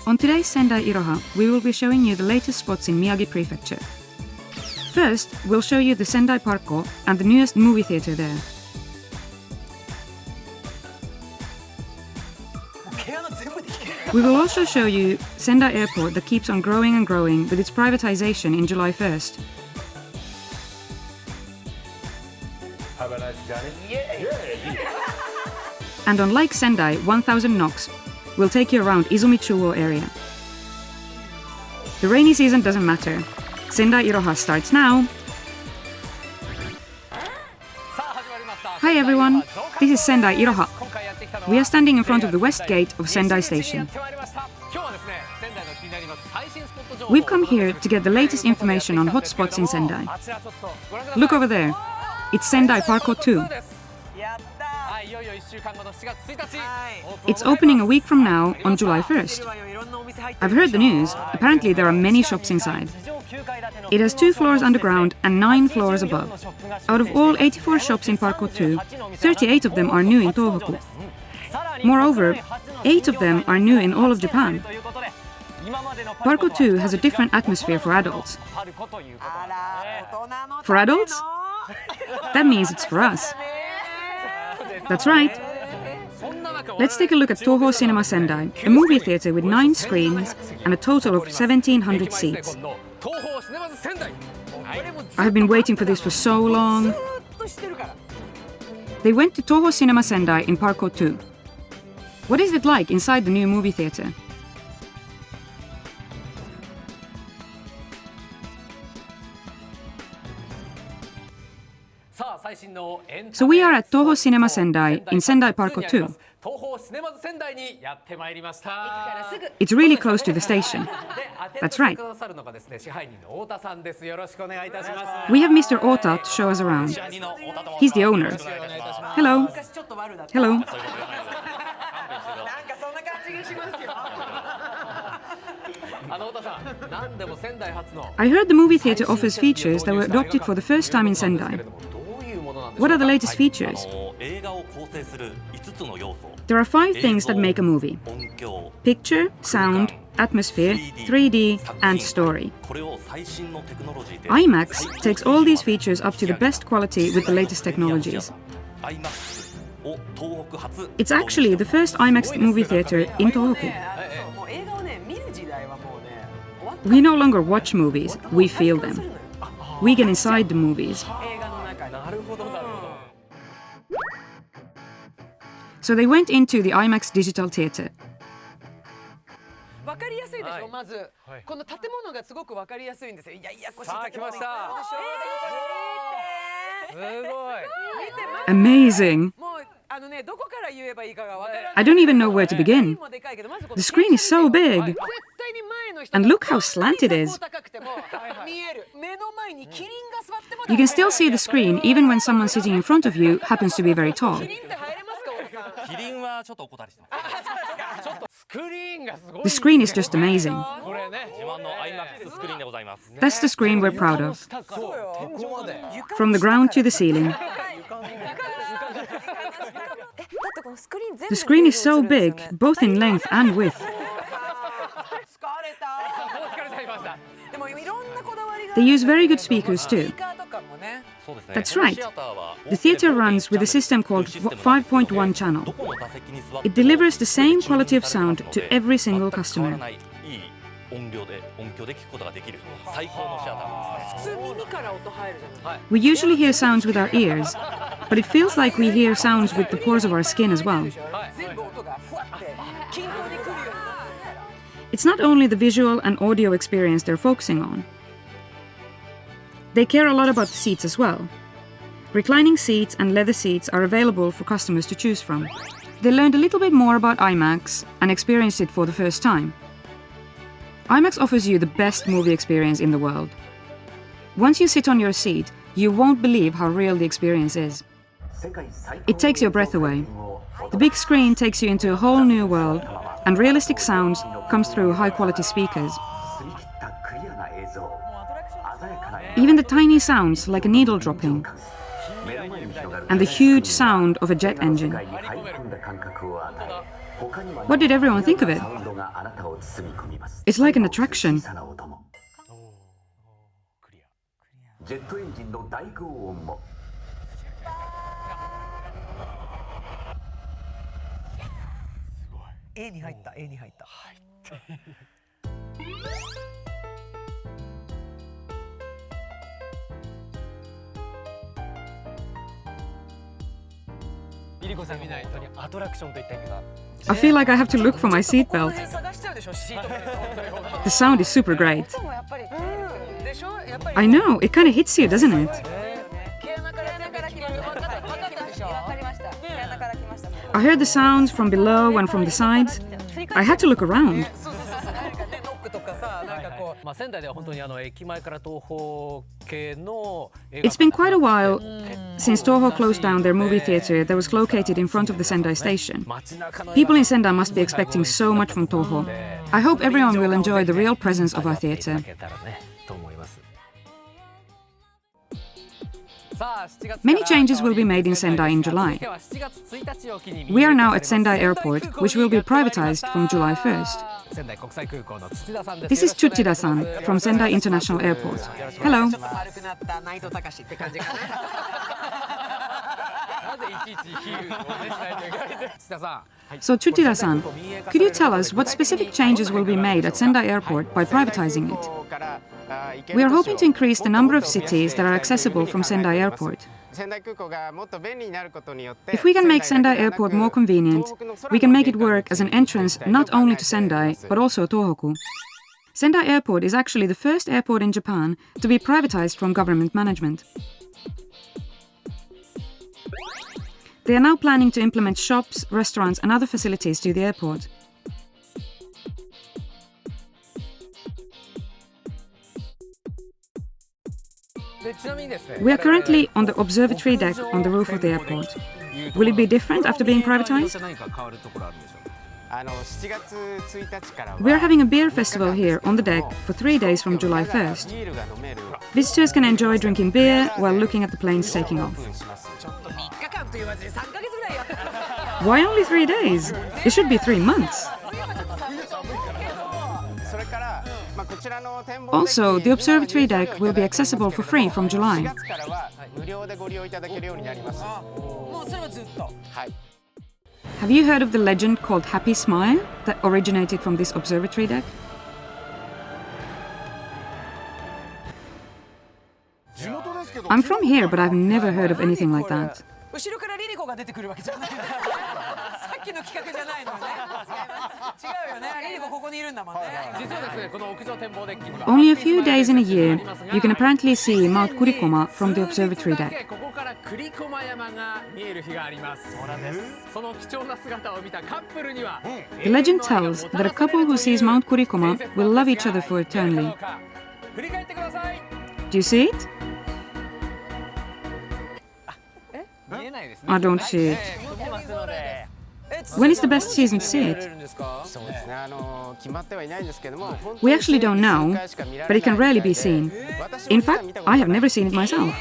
On today's Sendai Iroha, we will be showing you the latest spots in Miyagi Prefecture. First, we'll show you the Sendai Parko and the newest movie theatre there. We will also show you Sendai Airport that keeps on growing and growing with its privatization in July 1st. Have a nice journey. And on Lake Sendai 1000 knocks, we'll take you around Izumichuo area. The rainy season doesn't matter. Sendai Iroha starts now. Hi everyone, this is Sendai Iroha. We are standing in front of the west gate of Sendai Station. We've come here to get the latest information on hotspots in Sendai. Look over there. It's Sendai Parko 2. It's opening a week from now on July 1st. I've heard the news. Apparently there are many shops inside. It has 2 floors underground and 9 floors above. Out of all 84 shops in Parko 2, 38 of them are new in Tohoku. Moreover, 8 of them are new in all of Japan. Parko 2 has a different atmosphere for adults. For adults? That means it's for us. That's right. Let's take a look at Toho Cinema Sendai, a movie theatre with 9 screens and a total of 1,700 seats. I have been waiting for this for so long. They went to Toho Cinema Sendai in Parko 2. What is it like inside the new movie theatre? So we are at Toho Cinema Sendai in Sendai Parko 2. It's really close to the station. That's right. We have Mr. Ota to show us around. He's the owner. Hello. Hello. I heard the movie theatre offers features that were adopted for the first time in Sendai. What are the latest features? There are 5 things that make a movie: picture, sound, atmosphere, 3D, and story. IMAX takes all these features up to the best quality with the latest technologies. It's actually the first IMAX movie theatre in Tohoku. We no longer watch movies, we feel them. We get inside the movies. So they went into the IMAX digital theatre. Amazing! I don't even know where to begin. The screen is so big. And look how slant it is. You can still see the screen even when someone sitting in front of you happens to be very tall. The screen is just amazing. That's the screen we're proud of. From the ground to the ceiling. The screen is so big, both in length and width. They use very good speakers too. That's right. The theatre runs with a system called 5.1 channel. It delivers the same quality of sound to every single customer. We usually hear sounds with our ears, but it feels like we hear sounds with the pores of our skin as well. It's not only the visual and audio experience they're focusing on. They care a lot about the seats as well. Reclining seats and leather seats are available for customers to choose from. They learned a little bit more about IMAX and experienced it for the first time. IMAX offers you the best movie experience in the world. Once you sit on your seat, you won't believe how real the experience is. It takes your breath away. The big screen takes you into a whole new world, and realistic sounds comes through high-quality speakers. Even the tiny sounds like a needle dropping, and the huge sound of a jet engine. What did everyone think of it? It's like an attraction. ジェットエンジンの大轟音も A に入った A に入った。リリコさんが本当にアトラクションといった意味が。 I feel like I have to look for my seatbelt. The sound is super great. I know, it kind of hits you, doesn't it? I heard the sounds from below and from the sides. I had to look around. It's been quite a while since Toho closed down their movie theatre that was located in front of the Sendai station. People in Sendai must be expecting so much from Toho. I hope everyone will enjoy the real presence of our theatre. Many changes will be made in Sendai in July. We are now at Sendai Airport, which will be privatized from July 1st. This is Tsuchida-san from Sendai International Airport. Hello. So Tsuchida-san, could you tell us what specific changes will be made at Sendai Airport by privatizing it? We are hoping to increase the number of cities that are accessible from Sendai Airport. If we can make Sendai Airport more convenient, we can make it work as an entrance not only to Sendai, but also Tohoku. Sendai Airport is actually the first airport in Japan to be privatized from government management. They are now planning to implement shops, restaurants and other facilities to the airport. We are currently on the observatory deck on the roof of the airport. Will it be different after being privatized? We are having a beer festival here on the deck for 3 days from July 1st. Visitors can enjoy drinking beer while looking at the planes taking off. Why only 3 days? It should be 3 months. Also, the observatory deck will be accessible for free from July. Have you heard of the legend called Happy Smile that originated from this observatory deck? I'm from here, but I've never heard of anything like that. Only a few days in a year, you can apparently see Mount Kurikoma from the observatory deck. The legend tells that a couple who sees Mount Kurikoma will love each other for eternally. Do you see it? I don't see it. When is the best season to see it? We actually don't know, but it can rarely be seen. In fact, I have never seen it myself.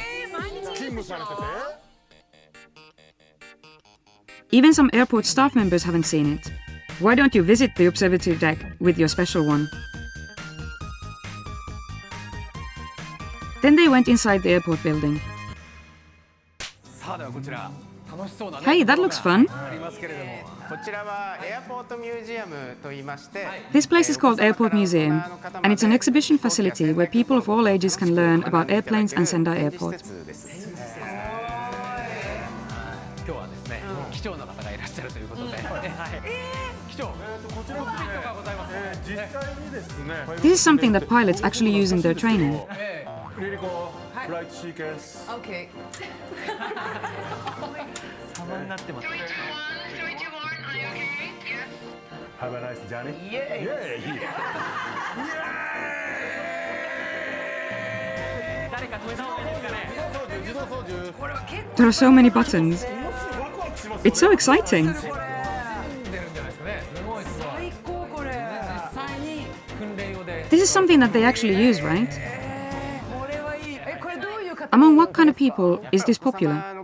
Even some airport staff members haven't seen it. Why don't you visit the observatory deck with your special one? Then they went inside the airport building. Hey, that looks fun. This place is called Airport Museum, and it's an exhibition facility where people of all ages can learn about airplanes and Sendai Airport. This is something that pilots actually use in their training. Okay. Have a nice journey. There are so many buttons. It's so exciting. This is something that they actually use, right? Among what kind of people is this popular?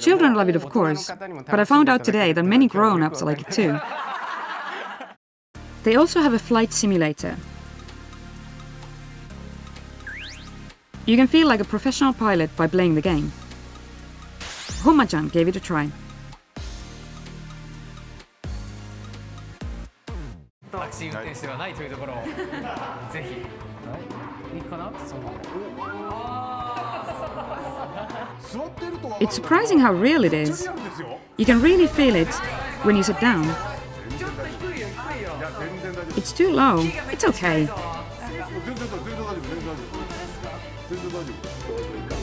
Children love it, of course, but I found out today that many grown-ups like it too. They also have a flight simulator. You can feel like a professional pilot by playing the game. Homma-chan gave it a try. タクシー運転手ではないというところをぜひ。いいかな？そうなんだ。It's surprising how real it is. You can really feel it when you sit down. It's too low. It's okay.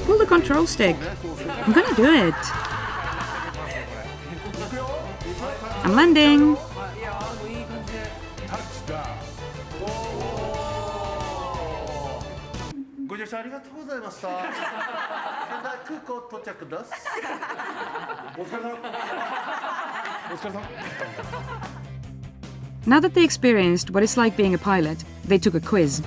Pull the control stick. I'm gonna do it. I'm landing. Now that they experienced what it's like being a pilot, they took a quiz.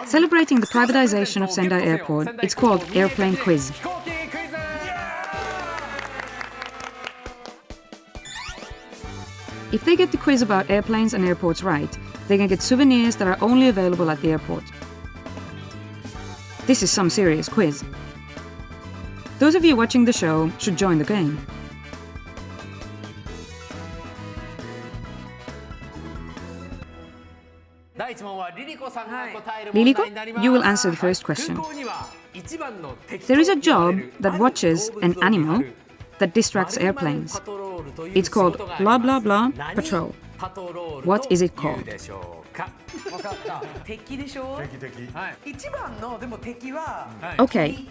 Celebrating the privatization of Sendai Airport, it's called Airplane Quiz. If they get the quiz about airplanes and airports right, they can get souvenirs that are only available at the airport. This is some serious quiz. Those of you watching the show should join the game. Liliko, you will answer the first question. There is a job that watches an animal that distracts airplanes. It's called blah blah blah patrol. What is it called? Okay,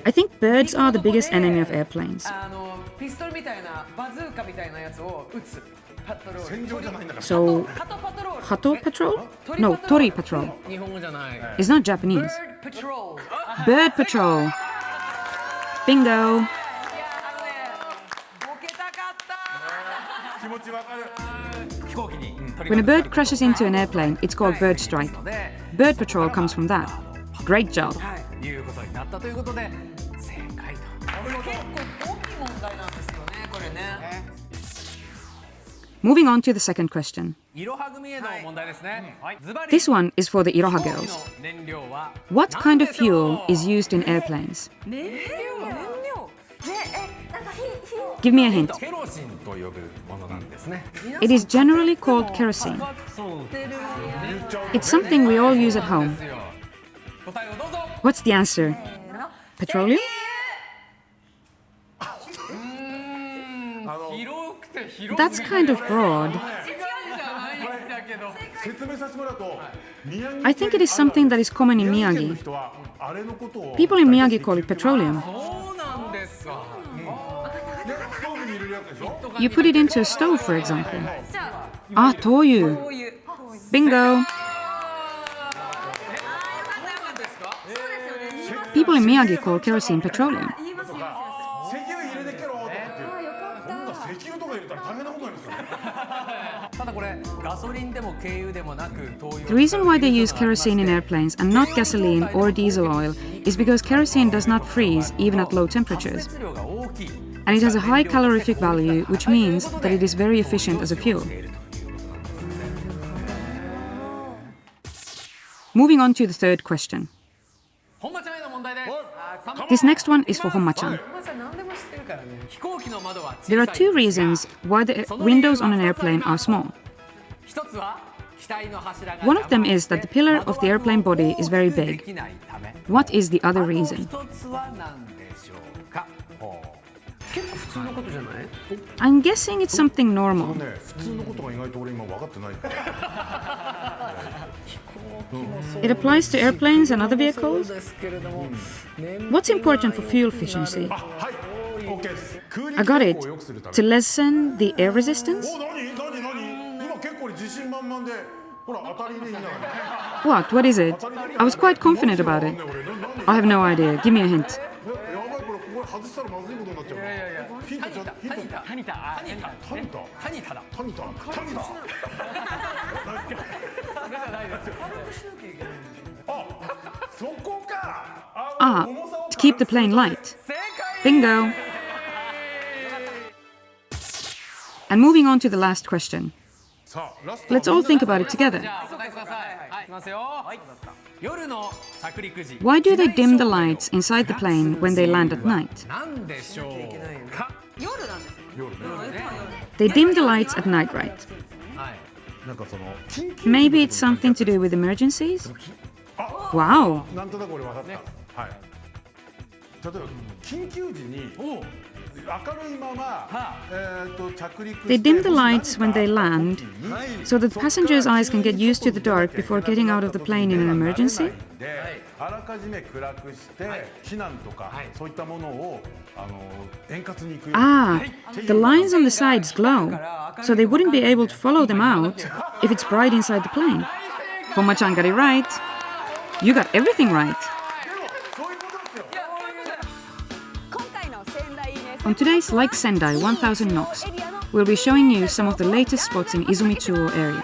I think birds are the biggest enemy of airplanes. So, Hato patrol? No, Tori patrol. It's not Japanese. Bird patrol. Bingo. When a bird crashes into an airplane, it's called bird strike. Bird patrol comes from that. Great job. Moving on to the second question. This one is for the Iroha girls. What kind of fuel is used in airplanes? Give me a hint. It is generally called kerosene. It's something we all use at home. What's the answer? Petroleum? That's kind of broad. I think it is something that is common in Miyagi. People in Miyagi call it petroleum. You put it into a stove, for example. Ah, toyu. Bingo. People in Miyagi call kerosene petroleum. The reason why they use kerosene in airplanes and not gasoline or diesel oil is because kerosene does not freeze even at low temperatures. And it has a high calorific value, which means that it is very efficient as a fuel. Moving on to the third question. This next one is for Homma-chan. There are two reasons why the windows on an airplane are small. One of them is that the pillar of the airplane body is very big. What is the other reason? I'm guessing it's something normal. It applies to airplanes and other vehicles. What's important for fuel efficiency? I got it. To lessen the air resistance? What? What is it? I was quite confident about it. I have no idea. Give me a hint. keep the plane light. Bingo! And moving on to the last question. Let's all think about it together. Why do they dim the lights inside the plane when they land at night? They dim the lights at night, right? Maybe it's something to do with emergencies? Wow! They dim the lights when they land so that passengers' eyes can get used to the dark before getting out of the plane in an emergency? Ah, the lines on the sides glow, so they wouldn't be able to follow them out if it's bright inside the plane. Homa-chan got it right. You got everything right. On today's Like Sendai 1000 Knocks, we'll be showing you some of the latest spots in Izumichuo area.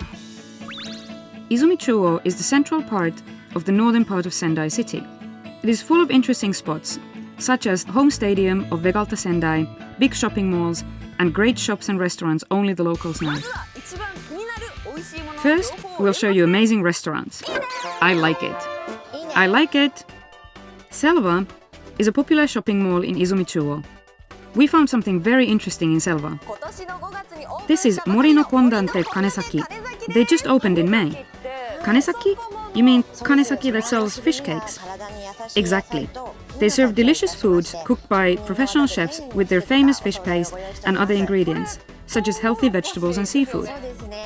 Izumichuo is the central part of the northern part of Sendai city. It is full of interesting spots, such as the home stadium of Vegalta Sendai, big shopping malls, and great shops and restaurants only the locals know. First, we'll show you amazing restaurants. I like it. I like it! Selva is a popular shopping mall in Izumichuo. We found something very interesting in Selva. This is Mori no Kondante Kanesaki. They just opened in May. Kanesaki? You mean kanesaki that sells fish cakes? Exactly. They serve delicious foods cooked by professional chefs with their famous fish paste and other ingredients, such as healthy vegetables and seafood.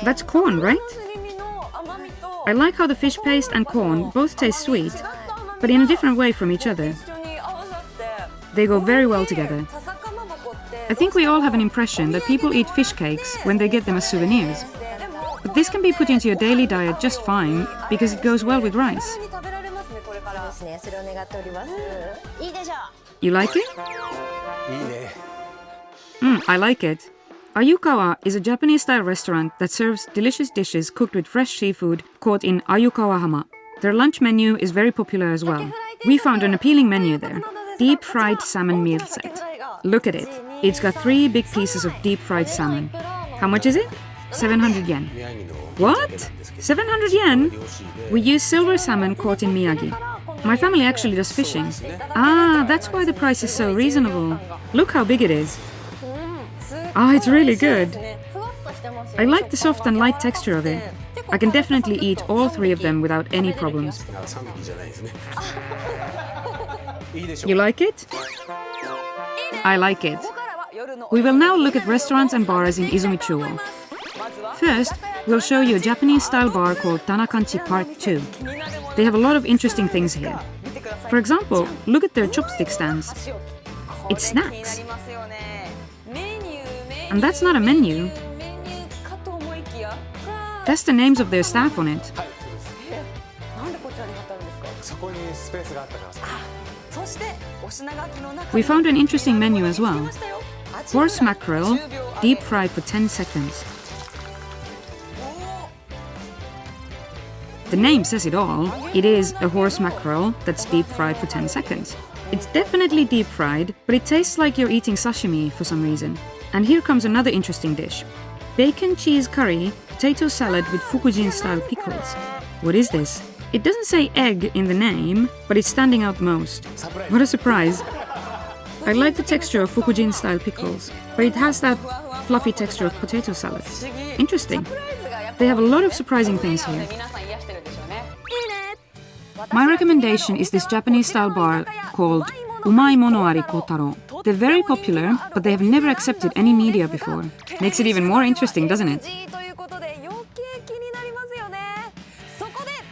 That's corn, right? I like how the fish paste and corn both taste sweet, but in a different way from each other. They go very well together. I think we all have an impression that people eat fish cakes when they get them as souvenirs. But this can be put into your daily diet just fine because it goes well with rice. You like it? I like it. Ayukawa is a Japanese-style restaurant that serves delicious dishes cooked with fresh seafood caught in Ayukawa Hama. Their lunch menu is very popular as well. We found an appealing menu there. Deep-fried salmon meal set. Look at it. It's got 3 big pieces of deep-fried salmon. How much is it? 700 yen. What? 700 yen? We use silver salmon caught in Miyagi. My family actually does fishing. Ah, that's why the price is so reasonable. Look how big it is. Ah, it's really good. I like the soft and light texture of it. I can definitely eat all 3 of them without any problems. You like it? I like it. We will now look at restaurants and bars in Izumichuo. First, we'll show you a Japanese-style bar called Tanakanchi Part 2. They have a lot of interesting things here. For example, look at their chopstick stands. It's snacks. And that's not a menu. That's the names of their staff on it. We found an interesting menu as well. Horse mackerel, deep fried for 10 seconds. The name says it all. It is a horse mackerel that's deep fried for 10 seconds. It's definitely deep fried, but it tastes like you're eating sashimi for some reason. And here comes another interesting dish. Bacon cheese curry, potato salad with Fukujin-style pickles. What is this? It doesn't say egg in the name, but it's standing out the most. What a surprise! I like the texture of Fukujin-style pickles, but it has that fluffy texture of potato salad. Interesting. They have a lot of surprising things here. My recommendation is this Japanese-style bar called Umai Monoari Kotaro. They're very popular, but they have never accepted any media before. Makes it even more interesting, doesn't it?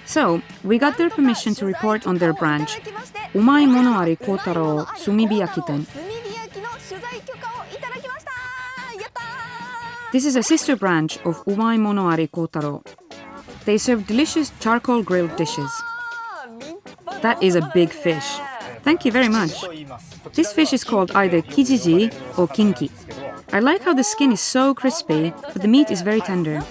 So, we got their permission to report on their branch, Umai Monoari Kotaro Sumibiyaki-ten. This is a sister branch of Umai Monoari Kotaro. They serve delicious charcoal grilled dishes. That is a big fish. Thank you very much. This fish is called either kijiji or kinki. I like how the skin is so crispy, but the meat is very tender.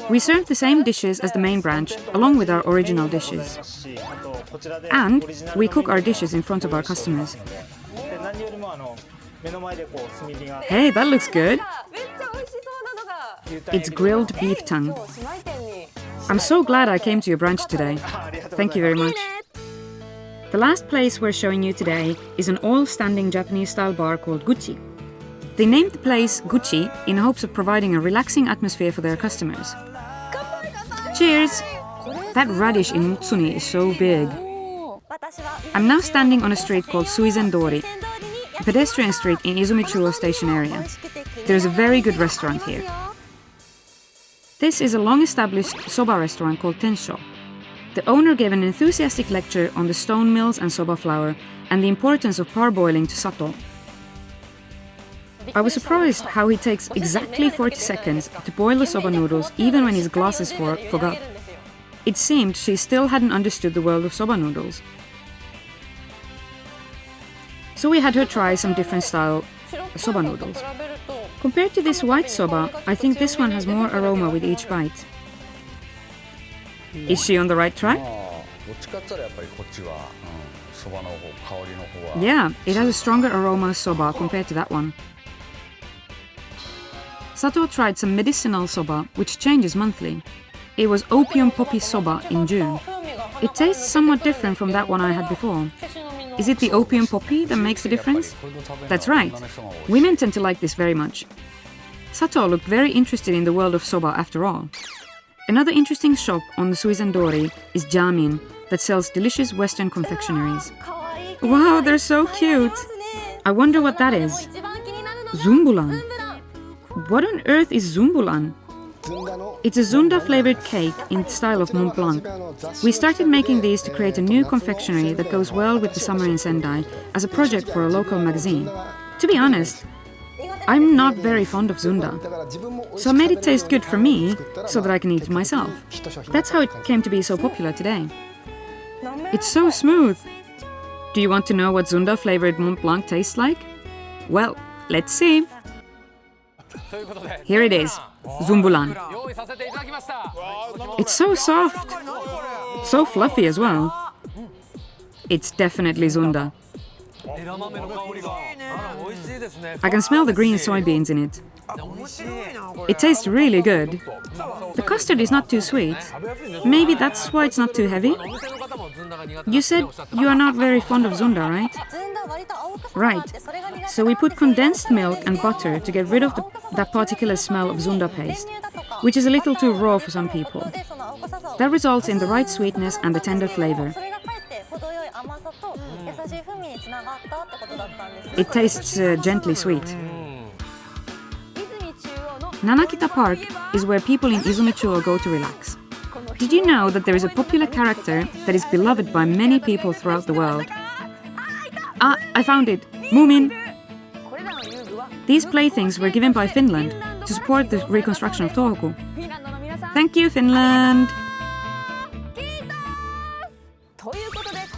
We serve the same dishes as the main branch, along with our original dishes. And we cook our dishes in front of our customers. Hey, that looks good! It's grilled beef tongue. I'm so glad I came to your branch today. Thank you very much. The last place we're showing you today is an all-standing Japanese-style bar called Gucci. They named the place Gucci in hopes of providing a relaxing atmosphere for their customers. Cheers! That radish in Mutsuni is so big. I'm now standing on a street called Suizendori, a pedestrian street in Izumichuo station area. There's a very good restaurant here. This is a long-established soba restaurant called Tensho. The owner gave an enthusiastic lecture on the stone mills and soba flour and the importance of parboiling to sato. I was surprised how he takes exactly 40 seconds to boil the soba noodles even when his glasses forgot. It seemed she still hadn't understood the world of soba noodles. So we had her try some different style soba noodles. Compared to this white soba, I think this one has more aroma with each bite. Is she on the right track? Yeah, it has a stronger aroma of soba compared to that one. Sato tried some medicinal soba, which changes monthly. It was opium poppy soba in June. It tastes somewhat different from that one I had before. Is it the opium poppy that makes the difference? That's right. Women tend to like this very much. Sato looked very interested in the world of soba after all. Another interesting shop on the Suizendori is Jamin, that sells delicious Western confectionaries. Wow, they're so cute! I wonder what that is. Zumbulan. What on earth is Zumbulan? It's a Zunda-flavored cake in the style of Mont Blanc. We started making these to create a new confectionery that goes well with the summer in Sendai as a project for a local magazine. To be honest, I'm not very fond of Zunda, so I made it taste good for me so that I can eat it myself. That's how it came to be so popular today. It's so smooth! Do you want to know what Zunda-flavored Mont Blanc tastes like? Well, let's see! Here it is, Zumbulan. It's so soft! So fluffy as well. It's definitely Zunda. I can smell the green soybeans in it. It tastes really good. The custard is not too sweet. Maybe that's why it's not too heavy? You said you are not very fond of Zunda, right? Right. So we put condensed milk and butter to get rid of that particular smell of Zunda paste, which is a little too raw for some people. That results in the right sweetness and the tender flavor. It tastes gently sweet. Nanakita Park is where people in Izumichuo go to relax. Did you know that there is a popular character that is beloved by many people throughout the world? Ah, I found it! Moomin! These playthings were given by Finland to support the reconstruction of Tohoku. Thank you, Finland!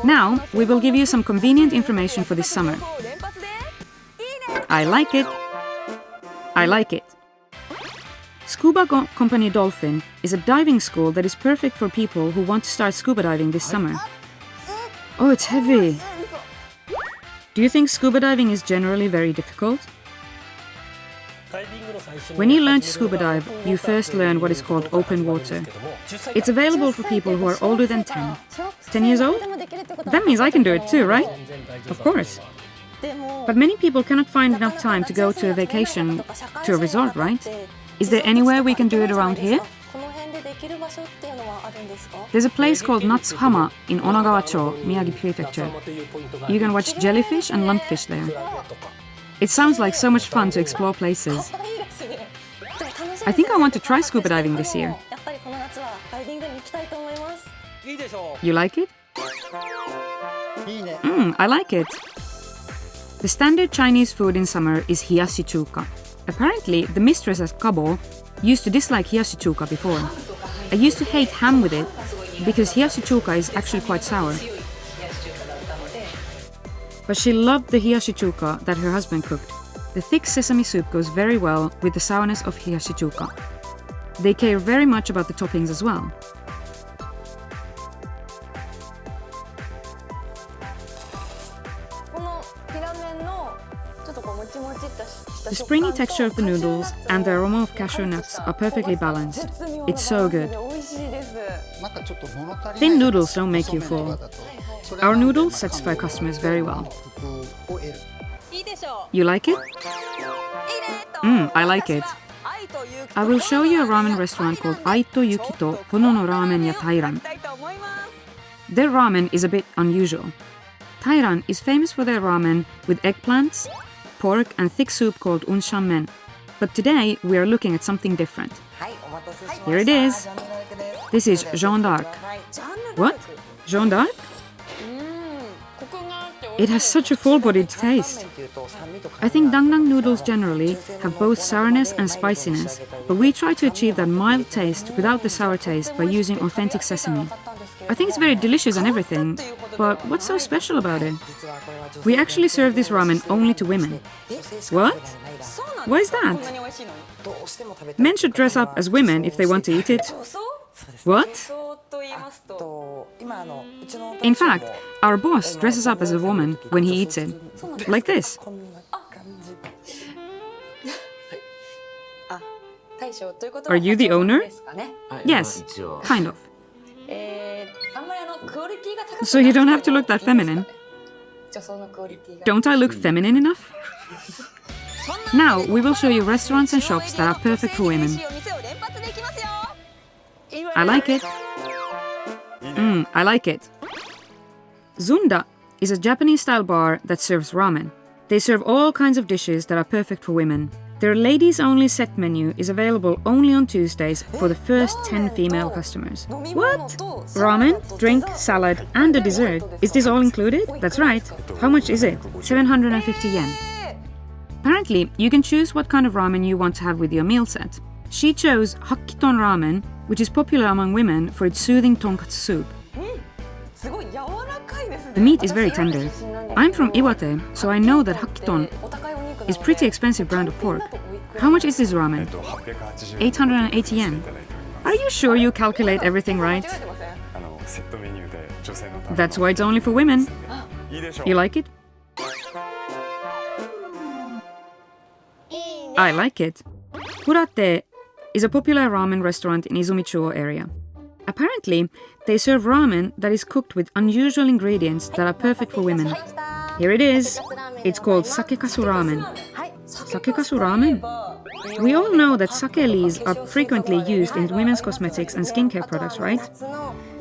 Now, we will give you some convenient information for this summer. I like it! I like it! Scuba Company Dolphin is a diving school that is perfect for people who want to start scuba diving this summer. Oh, it's heavy! Do you think scuba diving is generally very difficult? When you learn to scuba dive, you first learn what is called open water. It's available for people who are older than 10. 10 years old? That means I can do it too, right? Of course. But many people cannot find enough time to go to a vacation to a resort, right? Is there anywhere we can do it around here? There's a place called Natsuhama in Onagawa-cho, Miyagi Prefecture. You can watch jellyfish and lumpfish there. It sounds like so much fun to explore places. I think I want to try scuba diving this year. You like it? I like it. The standard Chinese food in summer is hiyashi chuka. Apparently, the mistress at Kabo used to dislike hiyashi chuka before. I used to hate ham with it because hiyashi chuka is actually quite sour. But she loved the hiyashi chuka that her husband cooked. The thick sesame soup goes very well with the sourness of hiyashi chuka. They care very much about the toppings as well. The springy texture of the noodles and the aroma of cashew nuts are perfectly balanced. It's so good. Thin noodles don't make you full. Our noodles satisfy customers very well. You like it? I like it. I will show you a ramen restaurant called Ai to Yuki to Kono no Ramen ya Tairan. Their ramen is a bit unusual. Tairan is famous for their ramen with eggplants, pork and thick soup called unshan men. But today we are looking at something different. Here it is. This is Jeanne d'Arc. What? Jeanne d'Arc? It has such a full-bodied taste. I think dangnang noodles generally have both sourness and spiciness, but we try to achieve that mild taste without the sour taste by using authentic sesame. I think it's very delicious and everything, but what's so special about it? We actually serve this ramen only to women. What? Why is that? Men should dress up as women if they want to eat it. What? In fact, our boss dresses up as a woman when he eats it. Like this. Are you the owner? Yes, kind of. So you don't have to look that feminine. Don't I look feminine enough? Now we will show you restaurants and shops that are perfect for women. I like it. I like it. Zunda is a Japanese-style bar that serves ramen. They serve all kinds of dishes that are perfect for women. Their ladies-only set menu is available only on Tuesdays for the first 10 female customers. What? Ramen, drink, salad, and a dessert. Is this all included? That's right. How much is it? 750 yen. Apparently, you can choose what kind of ramen you want to have with your meal set. She chose Hakkiton ramen, which is popular among women for its soothing tonkatsu soup. The meat is very tender. I'm from Iwate, so I know that Hakkiton is a pretty expensive brand of pork. How much is this ramen? 880 yen. Are you sure you calculate everything right? That's why it's only for women. You like it? I like it. Hurate is a popular ramen restaurant in Izumichuo area. Apparently, they serve ramen that is cooked with unusual ingredients that are perfect for women. Here it is. It's called sakekasu ramen. Sakekasu ramen? We all know that sake leaves are frequently used in women's cosmetics and skincare products, right?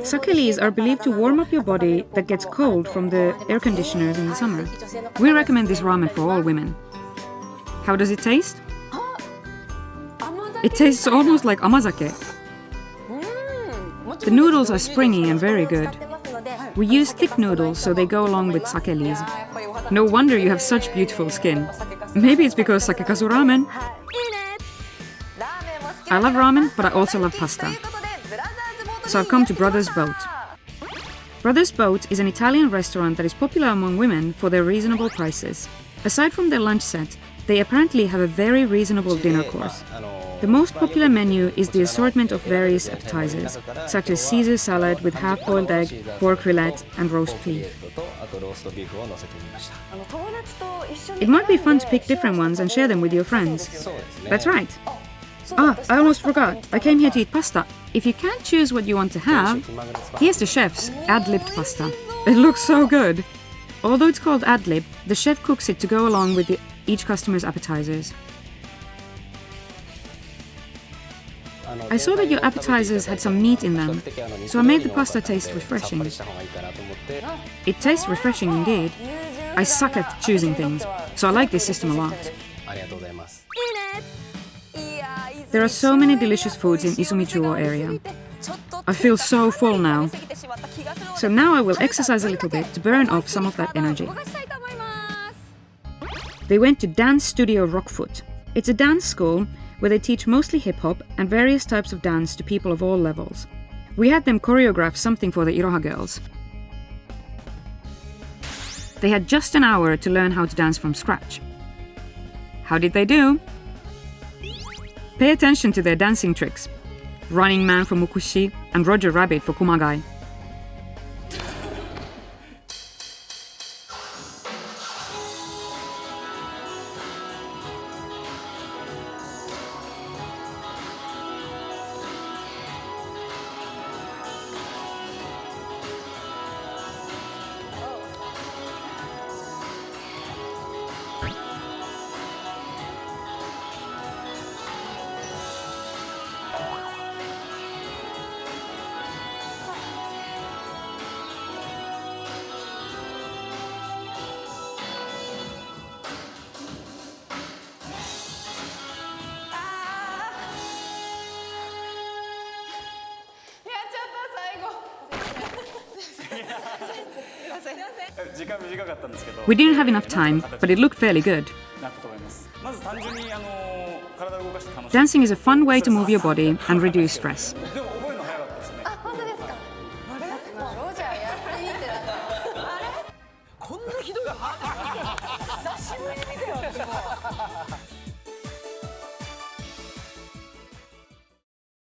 Sake leaves are believed to warm up your body that gets cold from the air conditioners in the summer. We recommend this ramen for all women. How does it taste? It tastes almost like amazake. The noodles are springy and very good. We use thick noodles so they go along with sake leaves. No wonder you have such beautiful skin. Maybe it's because sakekasu ramen. I love ramen, but I also love pasta. So I've come to Brothers Boat. Brothers Boat is an Italian restaurant that is popular among women for their reasonable prices. Aside from their lunch set, they apparently have a very reasonable dinner course. The most popular menu is the assortment of various appetizers, such as Caesar salad with half-boiled egg, pork fillet, and roast beef. It might be fun to pick different ones and share them with your friends. That's right. I almost forgot. I came here to eat pasta. If you can't choose what you want to have, here's the chef's ad-libbed pasta. It looks so good. Although it's called ad-lib, the chef cooks it to go along with each customer's appetizers. I saw that your appetizers had some meat in them, so I made the pasta taste refreshing. It tastes refreshing indeed. I suck at choosing things, so I like this system a lot. There are so many delicious foods in Izumichuo area. I feel so full now. So now I will exercise a little bit to burn off some of that energy. They went to Dance Studio Rockfoot. It's a dance school where they teach mostly hip-hop and various types of dance to people of all levels. We had them choreograph something for the Iroha girls. They had just an hour to learn how to dance from scratch. How did they do? Pay attention to their dancing tricks. Running Man for Mukushi and Roger Rabbit for Kumagai. 時間短かったんですけど We didn't have enough time, but it looked fairly good. なったと思います。まず単純に体を動かして楽しい。 Dancing is a fun way to move your body and reduce stress. でも覚えるの早かったですね。あ、本当ですか。あれ、ロジャーやっていいってなった。あれ、こんなひどい。久しぶりに見たよ。